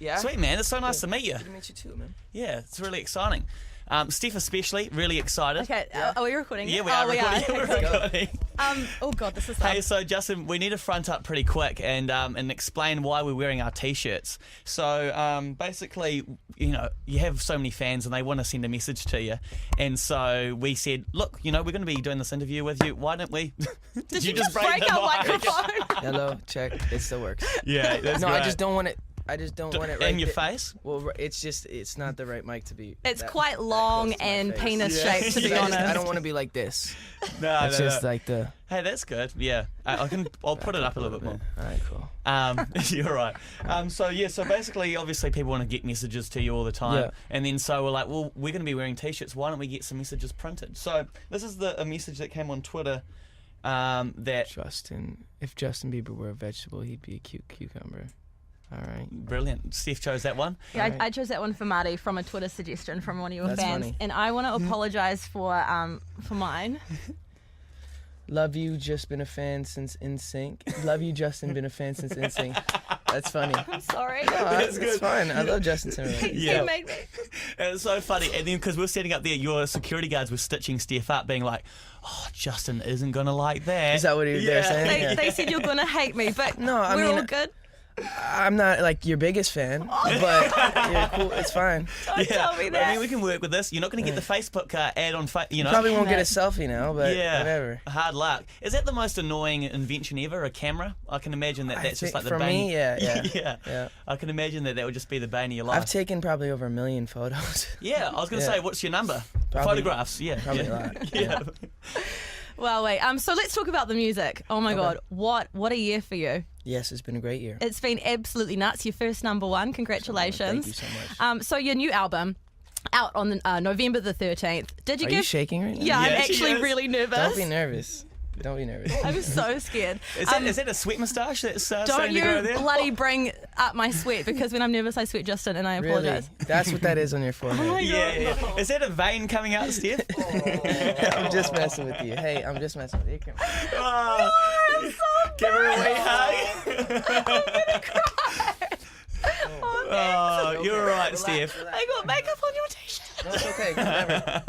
Yeah. Sweet, man. It's so nice to meet you. Good to meet you too, man. Yeah, it's really exciting. Steph especially, really excited. Okay, are we recording? Yeah, we are recording. Okay, We're cool. recording. Oh God, this is Hey, so Justin, we need to front up pretty quick and explain why we're wearing our t-shirts. So basically, you have so many fans and they want to send a message to you, and so we said, look, we're going to be doing this interview with you. Why don't we? Did you just break our microphone? Hello, check. It still works. Yeah, that's No, great. I just don't want it. I just don't want it right in your face. Well, it's not the right mic to be. It's quite long and penis shaped, to be honest. I don't want to be like this. No, It's just like the. Hey, that's good. Yeah, I'll put it up a little bit more. All right, cool. You're right. So basically, obviously, people want to get messages to you all the time, Yeah. and then so we're like, well, we're going to be wearing t-shirts. Why don't we get some messages printed? So this is a message that came on Twitter. That Justin, if Justin Bieber were a vegetable, he'd be a cute cucumber. All right. Brilliant. Steph chose that one. Yeah, Right. I chose that one for Marty from a Twitter suggestion from one of your That's fans, funny. and I want to apologise for mine. Love you, just been a fan since NSYNC. Love you, Justin, been a fan since NSYNC. That's funny. I'm sorry. No, that's fine. I love Justin Timberlake. Yeah. He made me. It's so funny. And then because we're setting up there, your security guards were stitching Steph up, being like, oh, Justin isn't going to like that. Is that what they're saying? They said you're gonna hate me, but No, I we're mean, all good. I'm not like your biggest fan, but you're cool. It's fine. Don't tell me that. I mean, we can work with this. You're not going to get the Facebook ad on, Probably won't get a selfie now, but yeah, whatever. hard luck. Is that the most annoying invention ever, a camera? I can imagine that's just like the for bane. me, yeah. yeah. I can imagine that would just be the bane of your life. I've taken probably over 1 million photos. Yeah, I was going to Yeah. say, what's your number? Probably- Photographs, yeah. Probably a lot. Yeah. Well, wait. So let's talk about the music. Oh my God, what a year for you! Yes, it's been a great year. It's been absolutely nuts. Your first #1. Congratulations. Thank you so much. So your new album out on November the 13th. Did you Are give? you shaking right now? Yeah, I'm Yeah, she actually is. really nervous. Don't be nervous. Don't be nervous. I'm so scared. Is that a sweat moustache that's Don't starting to grow you there? bloody bring up my sweat, because when I'm nervous I sweat, Justin, and I Really? apologise. That's what that is on your forehead. Oh my Yeah. Is that a vein coming out, Steph? I'm just messing with you. Hey, I'm just messing with you. Come on. Oh, I'm so give her a wee hug. Oh, you're right, Steph. I got makeup on your t-shirt. No, it's okay. Whatever.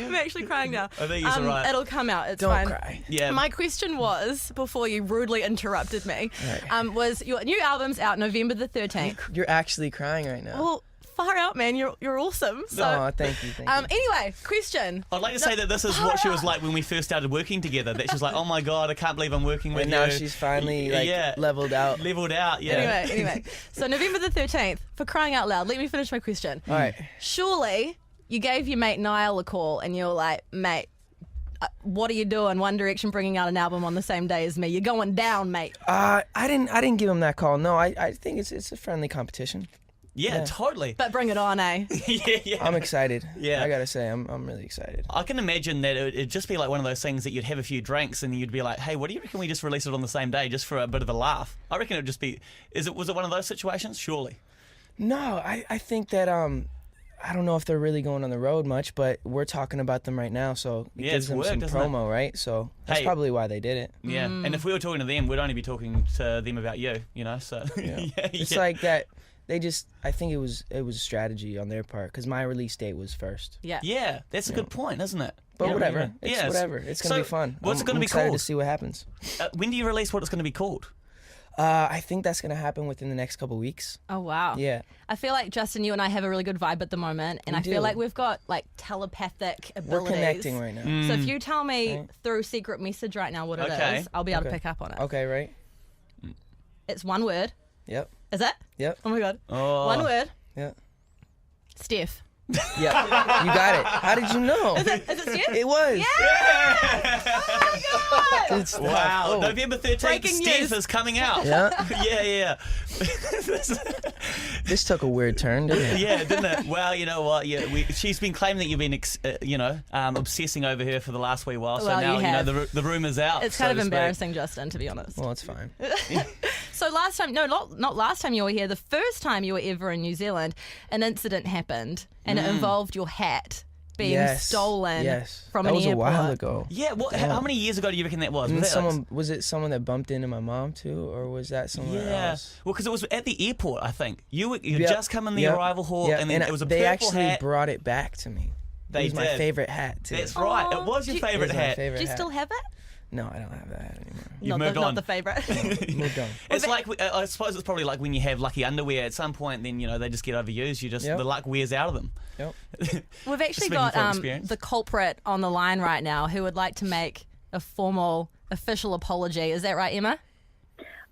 I'm actually crying now. I think it's alright. It'll come out. It's Don't fine. cry. Yeah. My question was, before you rudely interrupted me, Right. was your new album's out November the 13th. You're actually crying right now. Well, far out, man. You're awesome. So, Oh, thank you. Thank you. anyway, question. I'd like to say that this is what she was like when we first started working together. That she was like, oh my God, I can't believe I'm working with And you. now she's finally leveled out. Leveled out, yeah. Anyway. So November the 13th, for crying out loud, let me finish my question. All right. Surely you gave your mate Niall a call and you're like, mate, what are you doing? One Direction bringing out an album on the same day as me. You're going down, mate. I didn't give him that call. No, I think it's a friendly competition. Yeah, totally. But bring it on, eh? yeah. I'm excited. Yeah. I gotta say, I'm really excited. I can imagine that it'd just be like one of those things that you'd have a few drinks and you'd be like, hey, what do you reckon we just release it on the same day just for a bit of a laugh? I reckon it'd just be, was it one of those situations? Surely. No, I think that I don't know if they're really going on the road much, but we're talking about them right now, so it Yeah, gives it's them work, some doesn't it? promo, right? So that's Hey. probably why they did it. Yeah. And if we were talking to them, we'd only be talking to them about you, so. Yeah. yeah. It's like that. I think it was a strategy on their part because my release date was first. Yeah. Yeah, that's a good point, isn't it? But Yeah. whatever. It's Yeah, whatever. It's gonna so be fun. What's it going to I'm be excited called? to see what happens. When do you release what it's going to be called? I think that's gonna happen within the next couple weeks. Oh, wow. Yeah. I feel like, Justin, you and I have a really good vibe at the moment, and We I feel do. like we've got like telepathic abilities. We're connecting right now. So if you tell me Right. through secret message right now what it Okay. is, I'll be able to Okay. pick up on it. Okay, right? It's one word. Yep. Is it? Yep. Oh my God. Oh. One word. Yeah. Steph. Yeah. You got it. How did you know? Is it Steph? It was. Oh my God. It's Wow, oh. November 13th, Breaking Steph news. is coming out. Yeah. yeah. This took a weird turn, didn't it? Yeah, didn't it? Well, you know what? Yeah, she's been claiming that you've been, obsessing over her for the last wee while. So Well, now you have. the rumour's out. It's so kind of to speak. embarrassing, Justin, to be honest. Well, it's fine. So last time, no, not last time you were here, the first time you were ever in New Zealand, an incident happened and it involved your hat. being stolen from that an was airport. a while ago. Yeah, how many years ago do you reckon that was? Was it someone that bumped into my mom too, or was that someone else? Well, because it was at the airport, I think. You just come in the arrival hall, and then it was a they purple actually hat. brought it back to me. It was my favorite hat too. That's right. It was your favorite hat. Do you still have it? No, I don't have that hat anymore. You've moved on. Not the favourite. Moved on. It's like, I suppose it's probably like when you have lucky underwear at some point, then, they just get overused. The luck wears out of them. Yep. We've actually got the culprit on the line right now who would like to make a formal, official apology. Is that right, Emma?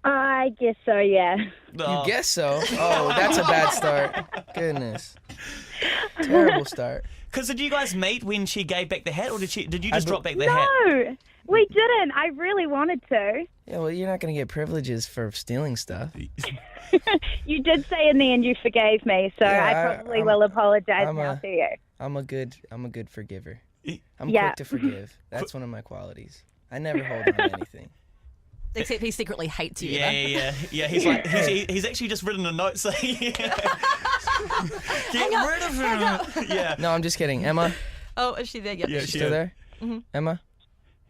I guess so, yeah. You guess so? Oh, that's a bad start. Goodness. Terrible start. Because did you guys meet when she gave back the hat, or did you just drop back the hat? No, we didn't. I really wanted to. Yeah, well, you're not going to get privileges for stealing stuff. You did say in the end you forgave me, so I probably will apologize now to you. I'm a good forgiver. I'm quick to forgive. That's one of my qualities. I never hold on to anything. Except he secretly hates you. Yeah. He's like he's actually just written a note saying, "Get rid of him." Yeah. No, I'm just kidding. Emma. Oh, is she there? Yep. Yeah, she's still there. Mm-hmm. Emma.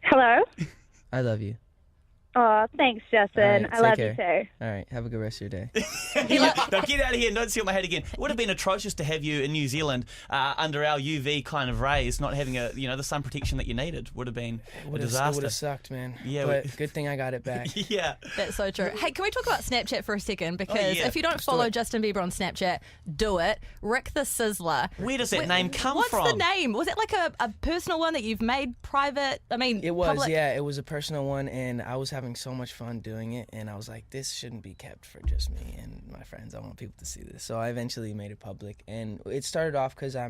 Hello. I love you. Oh, thanks, Justin. Right, I love you too. All right, have a good rest of your day. Now get out of here and don't steal my hat again. It would have been atrocious to have you in New Zealand under our UV kind of rays, not having the sun protection that you needed. Would have been a disaster. It would have sucked, man. Yeah, but good thing I got it back. Yeah, that's so true. Hey, can we talk about Snapchat for a second? Because if you don't follow Justin Bieber on Snapchat, do it. Rick the Sizzler. Where does that name come from? What's the name? Was it like a personal one that you've made private? I mean, it was. Public? Yeah, it was a personal one, and I was having so much fun doing it, and I was like, this shouldn't be kept for just me and my friends. I want people to see this. So I eventually made it public, and it started off because I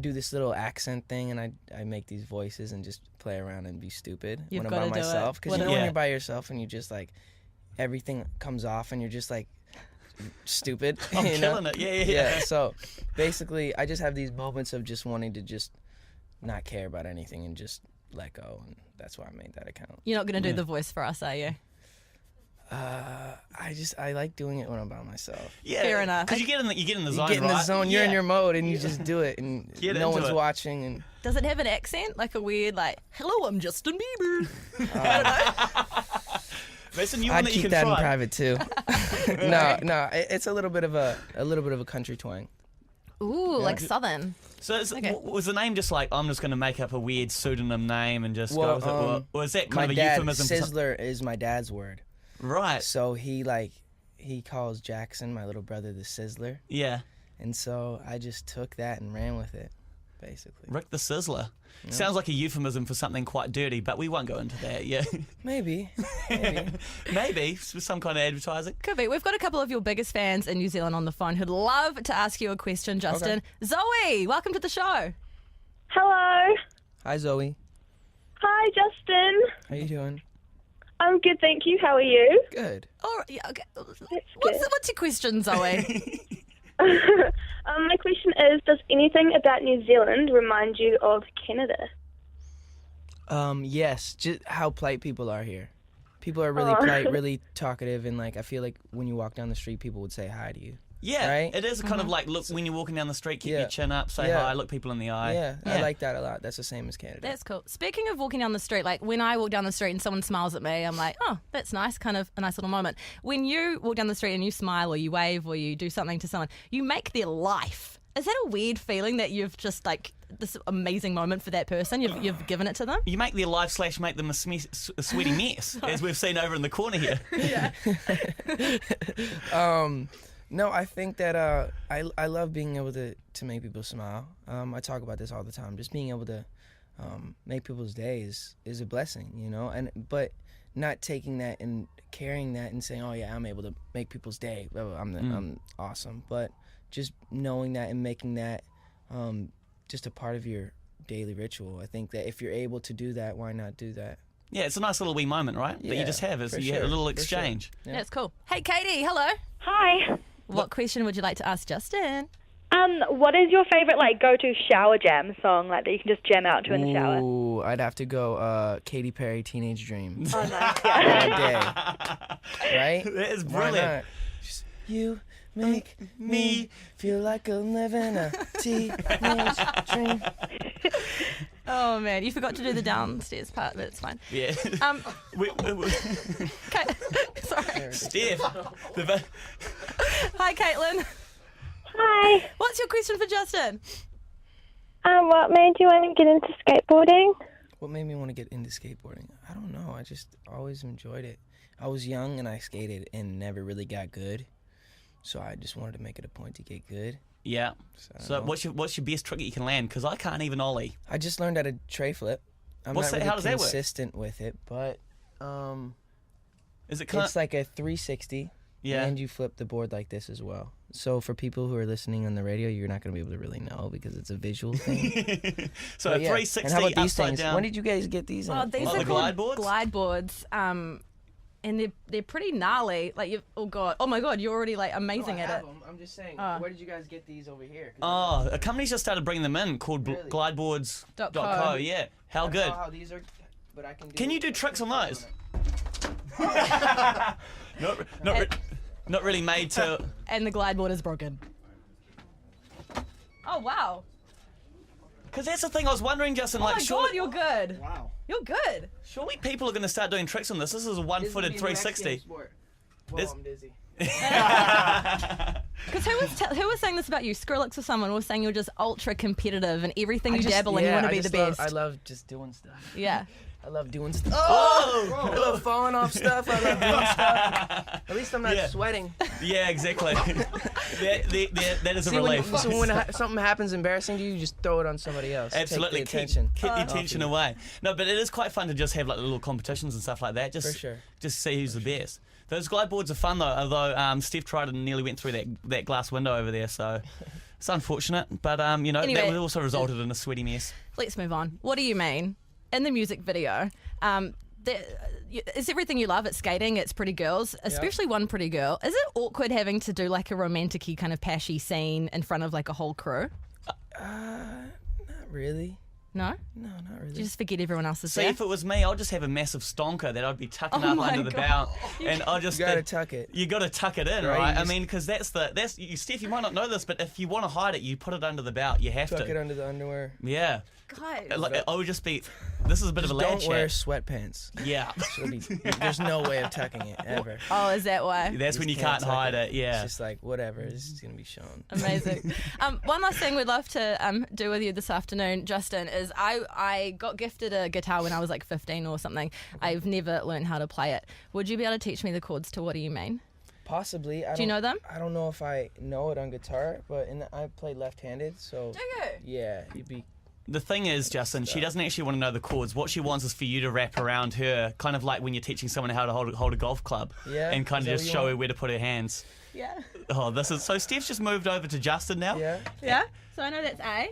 do this little accent thing, and I make these voices and just play around and be stupid when I'm by myself. Because when you're by yourself and you just like everything comes off and you're just like stupid. I'm killing it. Yeah. So basically, I just have these moments of just wanting to just not care about anything and just let go, and that's why I made that account. You're not going to do the voice for us, are you? I like doing it when I'm by myself. Yeah, fair enough. Because you get in the zone. You get in the zone. You're in your mode, and you just do it, and no one's watching. And does it have an accent, like a weird, like, "Hello, I'm Justin Bieber"? I don't know. Listen, I'd keep that in private too. No, it's a little bit of a country twang. Ooh, like Southern. So was the name just like, I'm just going to make up a weird pseudonym name and just go with it? Or is that kind of a euphemism? Sizzler is my dad's word. Right. So he calls Jackson, my little brother, the Sizzler. Yeah. And so I just took that and ran with it, basically. Rick the Sizzler. Yeah. Sounds like a euphemism for something quite dirty, but we won't go into that, yeah. Maybe. Maybe, for some kind of advertising. Could be. We've got a couple of your biggest fans in New Zealand on the phone who'd love to ask you a question, Justin. Okay. Zoe, welcome to the show. Hello. Hi, Zoe. Hi, Justin. How you doing? I'm good, thank you. How are you? Good. Oh, yeah, okay. What's your question, Zoe? My question is, does anything about New Zealand remind you of Canada? Yes, just how polite people are here. People are really polite, really talkative, and like I feel like when you walk down the street, people would say hi to you. Yeah, right? It is kind of like, look, when you're walking down the street, keep your chin up, say hi, look people in the eye. Yeah, I like that a lot. That's the same as Canada. That's cool. Speaking of walking down the street, like when I walk down the street and someone smiles at me, I'm like, oh, that's nice, kind of a nice little moment. When you walk down the street and you smile or you wave or you do something to someone, you make their life. Is that a weird feeling that you've just like this amazing moment for that person? You've given it to them? You make their life / make them a sweaty mess, as we've seen over in the corner here. Yeah. No, I think that I love being able to make people smile. I talk about this all the time. Just being able to make people's days is a blessing, you know. But not taking that and carrying that and saying, "Oh yeah, I'm able to make people's day. I'm awesome." But just knowing that and making that just a part of your daily ritual. I think that if you're able to do that, why not do that? Yeah, it's a nice little wee moment, right? Yeah, that you just have. Have a little exchange. Sure. That's cool. Hey, Katie, hello. Hi. What question would you like to ask Justin? What is your favorite go-to shower jam song that you can just jam out to in the shower? Ooh, I'd have to go Katy Perry, Teenage Dream. Oh, nice. Yeah. All day. Right? That is brilliant. You make me feel like I'm living a teenage dream. Oh man, you forgot to do the downstairs part, but it's fine. Yeah. Okay. Sorry. Steph. Hi, Caitlin. Hi. What's your question for Justin? What made you want to get into skateboarding? What made me want to get into skateboarding? I don't know. I just always enjoyed it. I was young and I skated and never really got good. So I just wanted to make it a point to get good. Yeah. So know. what's your best trick that you can land? Because I can't even ollie. I just learned how to tray flip. I'm What's not that- really how does that work? consistent with it, but Is it kind it's like a 360. Yeah. And you flip the board like this as well. So for people who are listening on the radio, you're not going to be able to really know because it's a visual thing. So But a yeah. 360 And how about these upside things? down. When did you guys get these? Oh, these What, are the called glide boards? glide boards. And they're pretty gnarly. Like you, oh my god, you're already like amazing at it. I'm just saying. Oh. Where did you guys get these over here? Oh, a company's just started bringing them in called Really? glideboards.co. Yeah. How I don't good. know how these are, but I can. Can you do tricks on those? Not really made to. And the glide board is broken. Oh wow. Because that's the thing I was wondering, Justin. Oh Like, my surely, god, you're good. Wow. You're good. surely people are going to start doing tricks on this. This is a one-footed 360. Whoa, This- I'm dizzy. Because who was saying this about you? Skrillex or someone was saying you're just ultra competitive and everything you dabble in, you want to be the best. I love just doing stuff. Yeah. I love doing stuff. Oh! I love falling off stuff. I love doing stuff. At least I'm not Yeah. sweating. Yeah, exactly. that is a See, relief. when something happens embarrassing to you, you just throw it on somebody else. Absolutely, Take the attention. keep your off tension you. away. No, but it is quite fun to just have like little competitions and stuff like that. Just, For sure. Just see who's the best. Those glide boards are fun though. Although Steph tried and nearly went through that glass window over there, so it's unfortunate. But Anyway. that also resulted in a sweaty mess. Let's move on. What do you mean? In the music video, it's everything you love. It's skating. It's pretty girls, especially one pretty girl. Is it awkward having to do like a romantic-y kind of pashy scene in front of like a whole crew? Not really. No? No, not really. You just forget everyone else is See, there? if it was me, I'd just have a massive stonker that I'd be tucking Oh up my under the God. belt, and I just You gotta tuck it. You got to tuck it in, Right, right? you I just- mean, because that's you, Steph. You might not know this, but if you want to hide it, you put it under the belt. You have Tuck to. it under the underwear. Yeah. Guys. Like, I would just be. This is a bit of a lad Don't wear chat. sweatpants. Yeah. There's no way of tucking it ever. Oh, is that why? That's when you can't tuck hide it. Yeah. It's just like whatever. This is gonna be shown. Amazing. One last thing we'd love to do with you this afternoon, Justin, is I got gifted a guitar when I was like 15 or something. I've never learned how to play it. Would you be able to teach me the chords to What Do You Mean? Possibly. Do you know them? I don't know if I know it on guitar, but I play left-handed, so Do you? yeah, you'd be. The thing is, Justin, she doesn't actually want to know the chords. What she wants is for you to wrap around her, kind of like when you're teaching someone how to hold a golf club, Yeah, and kind is of that just what you show her want? where to put her hands. Yeah. Oh, this is so. Steph's just moved over to Justin now. Yeah. Yeah? So I know that's A,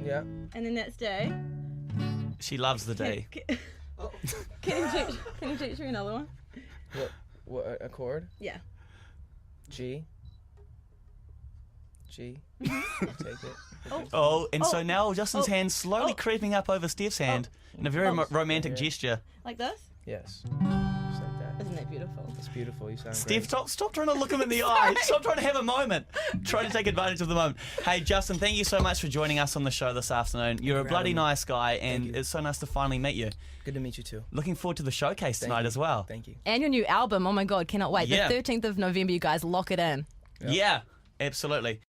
Yeah. and then that's D. She loves the D. Can you teach me another one? What a chord? Yeah. G. G. I'll take it. Oh, and so Oh. now Justin's Oh. hand slowly Oh. creeping up over Steph's hand in a very romantic gesture. Like this? Yes. Just like that. Isn't that beautiful? It's beautiful. You sound Steph, great. stop trying to look him in the eye. Stop trying to have a moment. Trying to take advantage of the moment. Hey, Justin, thank you so much for joining us on the show this afternoon. You're a for bloody having me. nice guy, and you. it's so nice to finally meet you. Good to meet you too. Looking forward to the showcase Thank tonight you. as well. Thank you. And your new album, oh my god, cannot wait. Yeah. The 13th of November, you guys, lock it in. Yeah, absolutely.